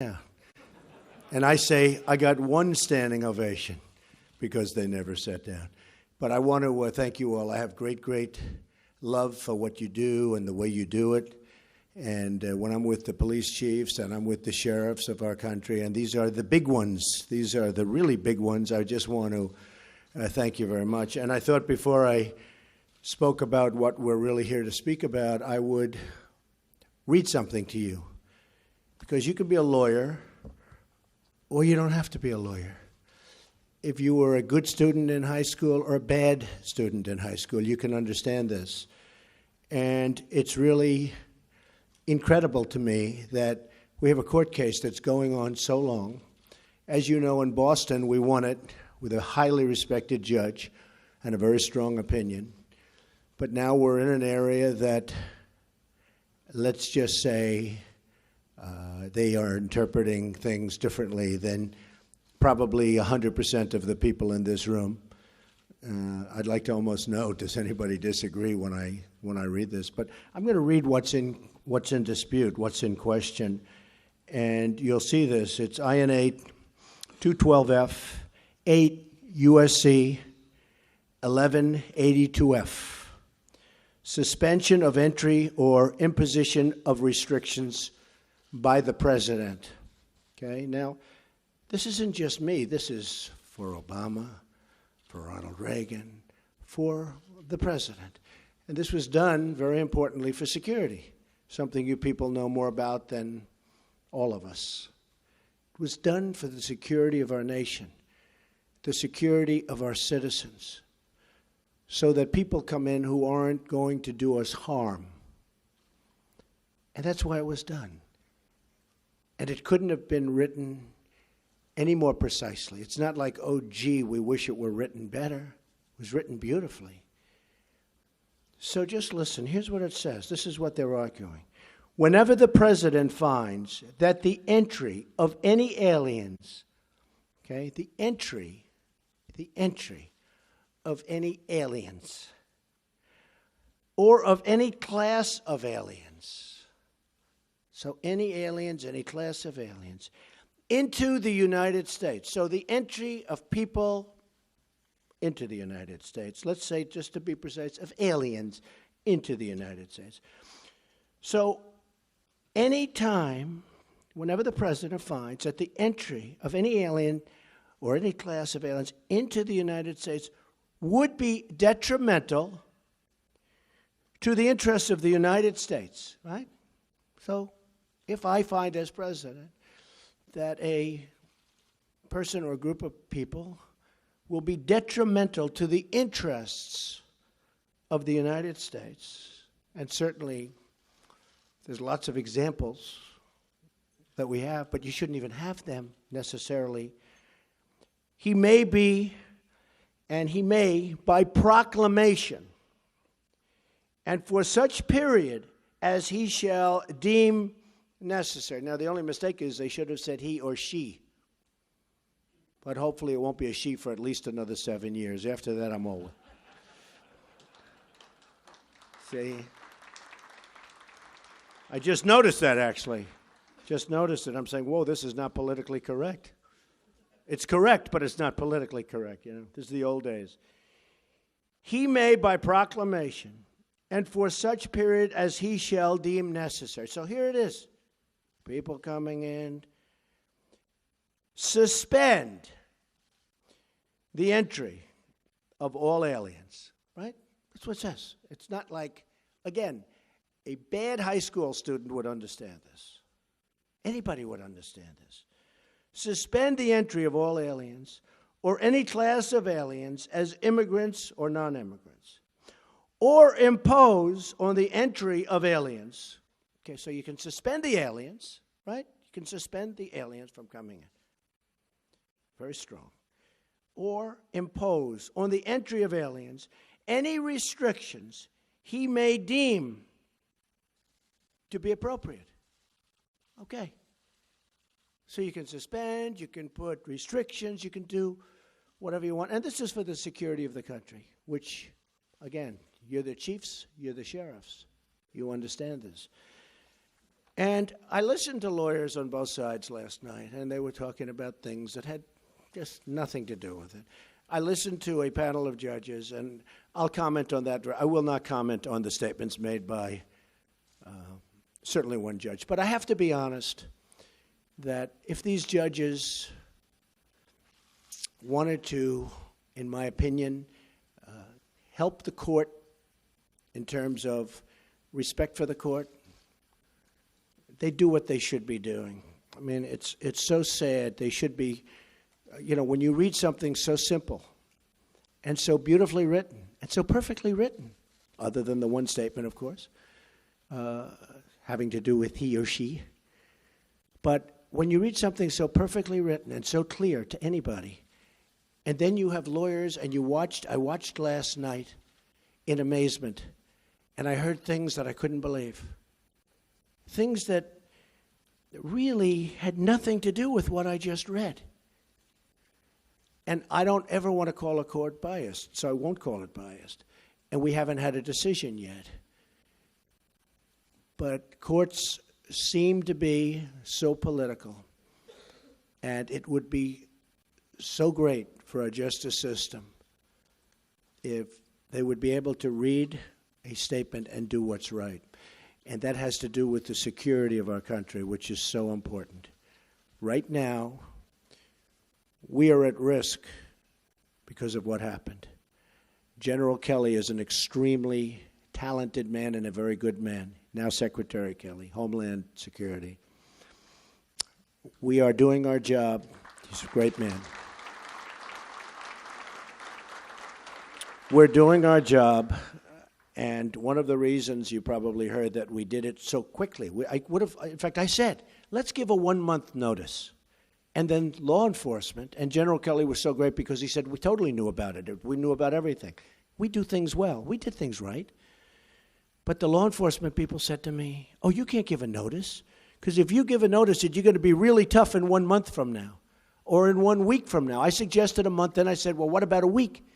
Yeah. And I say I got one standing ovation because they never sat down. But I want to thank you all. I have great love for what you do and the way you do it. And when I'm with the police chiefs and I'm with the sheriffs of our country, and these are the big ones, these are the really big ones, I just want to thank you very much. And I thought before I spoke about what we're really here to speak about, I would read something to you. Because you can be a lawyer, or you don't have to be a lawyer. If you were a good student in high school or a bad student in high school, you can understand this. And it's really incredible to me that we have a court case that's going on so long. As you know, in Boston, we won it with a highly respected judge and a very strong opinion. But now we're in an area that, let's just say, they are interpreting things differently than probably 100% of the people in this room. I'd like to almost know, does anybody disagree when I read this? But I'm going to read what's in dispute, what's in question, and you'll see this. It's INA 212F 8 USC 1182F. Suspension of entry or imposition of restrictions by the president. Okay, now, this isn't just me. This is for Obama, for Ronald Reagan, for the president. And this was done, very importantly, for security, something you people know more about than all of us. It was done for the security of our nation, the security of our citizens, so that people come in who aren't going to do us harm. And that's why it was done. And it couldn't have been written any more precisely. It's not like, oh, gee, we wish it were written better. It was written beautifully. So just listen. Here's what it says. This is what they're arguing. Whenever the president finds that the entry of any aliens, okay, the entry of any aliens or of any class of aliens, so any aliens, any class of aliens, into the United States. So the entry of people into the United States, let's say, just to be precise, of aliens into the United States. So any time, whenever the president finds that the entry of any alien or any class of aliens into the United States would be detrimental to the interests of the United States, right? So if I find as president that a person or a group of people will be detrimental to the interests of the United States, and certainly there's lots of examples that we have, but you shouldn't even have them necessarily. He may, by proclamation, and for such period as he shall deem necessary. Now, the only mistake is they should have said he or she. But hopefully it won't be a she for at least another 7 years. After that, I'm over. See? I just noticed that, actually. Just noticed it. I'm saying, whoa, this is not politically correct. It's correct, but it's not politically correct. You know, this is the old days. He may, by proclamation, and for such period as he shall deem necessary. So here it is. People coming in. Suspend the entry of all aliens, right? That's what it says. It's not like, again, a bad high school student would understand this. Anybody would understand this. Suspend the entry of all aliens or any class of aliens as immigrants or non-immigrants, or impose on the entry of aliens. Okay, so you can suspend the aliens, right? You can suspend the aliens from coming in. Very strong. Or impose on the entry of aliens any restrictions he may deem to be appropriate. Okay. So you can suspend, you can put restrictions, you can do whatever you want. And this is for the security of the country, which, again, you're the chiefs, you're the sheriffs. You understand this. And I listened to lawyers on both sides last night, and they were talking about things that had just nothing to do with it. I listened to a panel of judges, and I'll comment on that. I will not comment on the statements made by certainly one judge. But I have to be honest that if these judges wanted to, in my opinion, help the court in terms of respect for the court, they do what they should be doing. I mean, it's so sad. They should be, when you read something so simple and so beautifully written and so perfectly written, other than the one statement, of course, having to do with he or she. But when you read something so perfectly written and so clear to anybody, and then you have lawyers, and I watched last night in amazement, and I heard things that I couldn't believe. Things that really had nothing to do with what I just read. And I don't ever want to call a court biased, so I won't call it biased. And we haven't had a decision yet. But courts seem to be so political, and it would be so great for our justice system if they would be able to read a statement and do what's right. And that has to do with the security of our country, which is so important. Right now, we are at risk because of what happened. General Kelly is an extremely talented man and a very good man. Now Secretary Kelly, Homeland Security. We are doing our job. He's a great man. We're doing our job, and one of the reasons you probably heard that we did it so quickly, I said, let's give a 1-month notice. And then law enforcement, and General Kelly was so great because he said, we totally knew about it. We knew about everything. We do things well. We did things right. But the law enforcement people said to me, oh, you can't give a notice, because if you give a notice, you're going to be really tough in 1 month from now or in 1 week from now. I suggested a month, then I said, well, what about a week?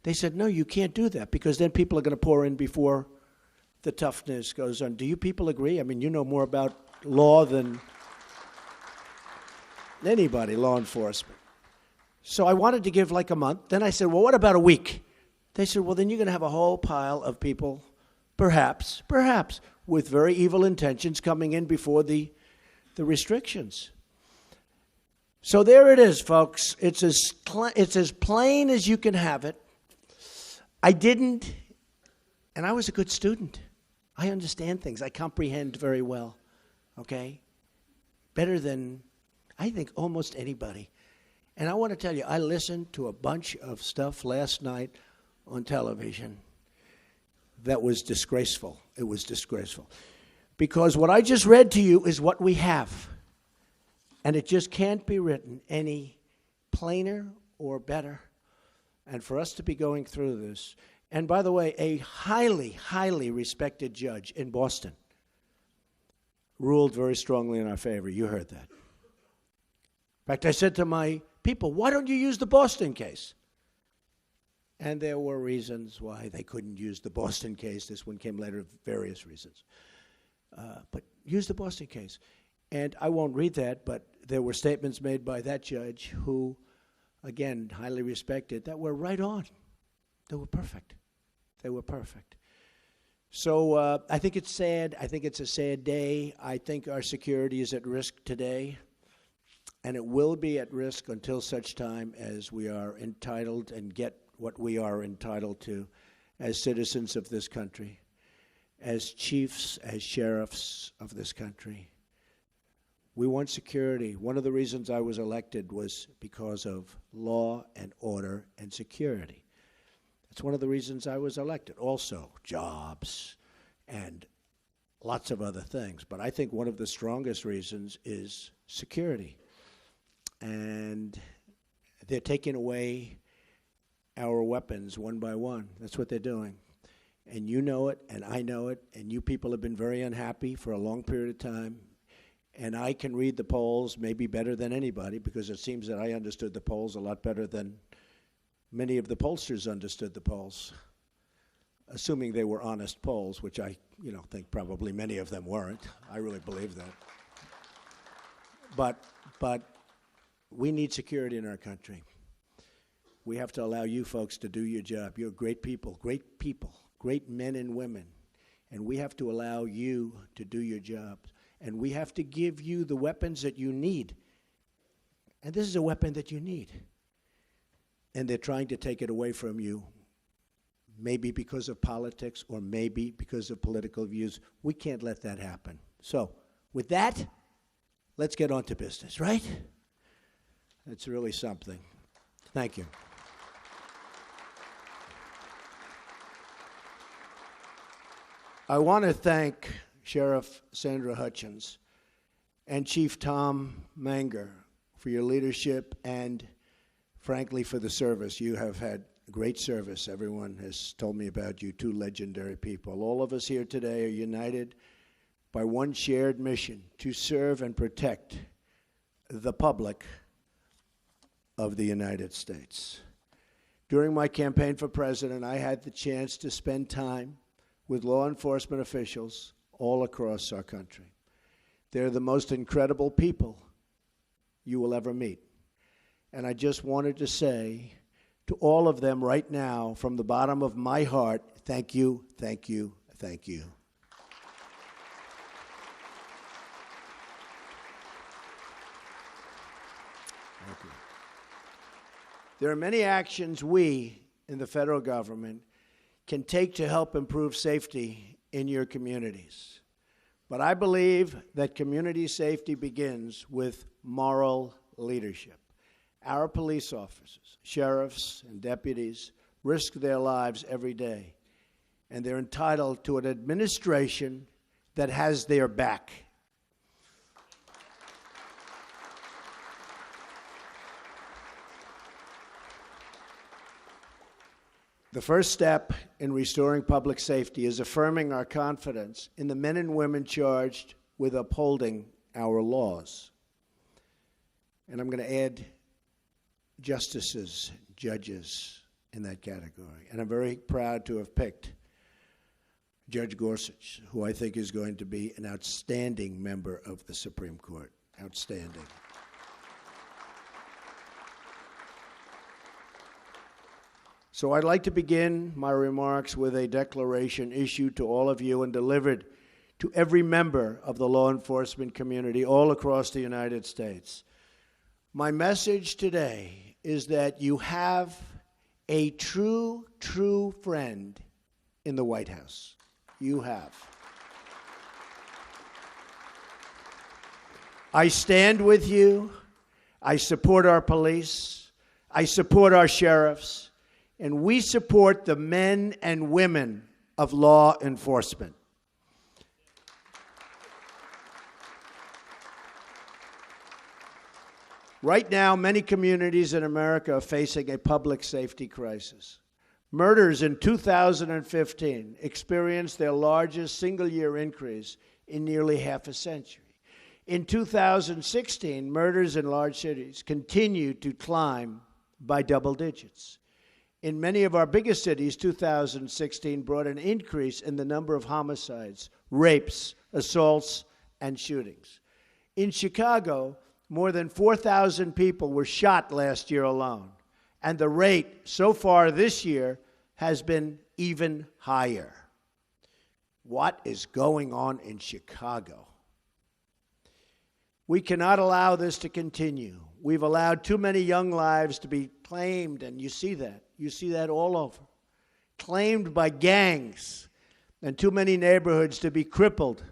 They said, no, you can't do that, because then people are going to pour in before the toughness goes on. Do you people agree? I mean, you know more about law than anybody, law enforcement. So I wanted to give like a month. Then I said, well, what about a week? They said, well, then you're going to have a whole pile of people, perhaps, with very evil intentions coming in before the restrictions. So there it is, folks. It's as plain as you can have it. I didn't, and I was a good student. I understand things. I comprehend very well, okay? Better than, I think, almost anybody. And I want to tell you, I listened to a bunch of stuff last night on television that was disgraceful. It was disgraceful. Because what I just read to you is what we have. And it just can't be written any plainer or better. And for us to be going through this, and by the way, a highly, highly respected judge in Boston ruled very strongly in our favor. You heard that. In fact, I said to my people, why don't you use the Boston case? And there were reasons why they couldn't use the Boston case. This one came later, various reasons. But use the Boston case. And I won't read that, but there were statements made by that judge who, again, highly respected, that were right on. They were perfect. They were perfect. So I think it's sad. I think it's a sad day. I think our security is at risk today, and it will be at risk until such time as we are entitled and get what we are entitled to as citizens of this country, as chiefs, as sheriffs of this country. We want security. One of the reasons I was elected was because of law and order and security. That's one of the reasons I was elected. Also, jobs and lots of other things. But I think one of the strongest reasons is security. And they're taking away our weapons one by one. That's what they're doing. And you know it, and I know it, and you people have been very unhappy for a long period of time. And I can read the polls maybe better than anybody, because it seems that I understood the polls a lot better than many of the pollsters understood the polls. assuming they were honest polls, which I think probably many of them weren't. I really believe that. But we need security in our country. We have to allow you folks to do your job. You're great people, great men and women. And we have to allow you to do your job. And we have to give you the weapons that you need. And this is a weapon that you need. And they're trying to take it away from you, maybe because of politics or maybe because of political views. We can't let that happen. So, with that, let's get on to business, right? It's really something. Thank you. I want to thank Sheriff Sandra Hutchins and Chief Tom Manger for your leadership and, frankly, for the service. You have had great service. Everyone has told me about you, two legendary people. All of us here today are united by one shared mission: to serve and protect the public of the United States. During my campaign for president, I had the chance to spend time with law enforcement officials all across our country. They're the most incredible people you will ever meet. And I just wanted to say to all of them right now, from the bottom of my heart, thank you, thank you, thank you. Thank you. There are many actions we in the federal government can take to help improve safety in your communities. But I believe that community safety begins with moral leadership. Our police officers, sheriffs, and deputies risk their lives every day, and they're entitled to an administration that has their back. The first step in restoring public safety is affirming our confidence in the men and women charged with upholding our laws. And I'm going to add justices, judges in that category. And I'm very proud to have picked Judge Gorsuch, who I think is going to be an outstanding member of the Supreme Court. Outstanding. So I'd like to begin my remarks with a declaration issued to all of you and delivered to every member of the law enforcement community all across the United States. My message today is that you have a true friend in the White House. You have. I stand with you. I support our police. I support our sheriffs. And we support the men and women of law enforcement. Right now, many communities in America are facing a public safety crisis. Murders in 2015 experienced their largest single-year increase in nearly half a century. In 2016, murders in large cities continued to climb by double digits. In many of our biggest cities, 2016 brought an increase in the number of homicides, rapes, assaults, and shootings. In Chicago, more than 4,000 people were shot last year alone, and the rate so far this year has been even higher. What is going on in Chicago? We cannot allow this to continue. We've allowed too many young lives to be claimed, and you see that. You see that all over. Claimed by gangs, and too many neighborhoods to be crippled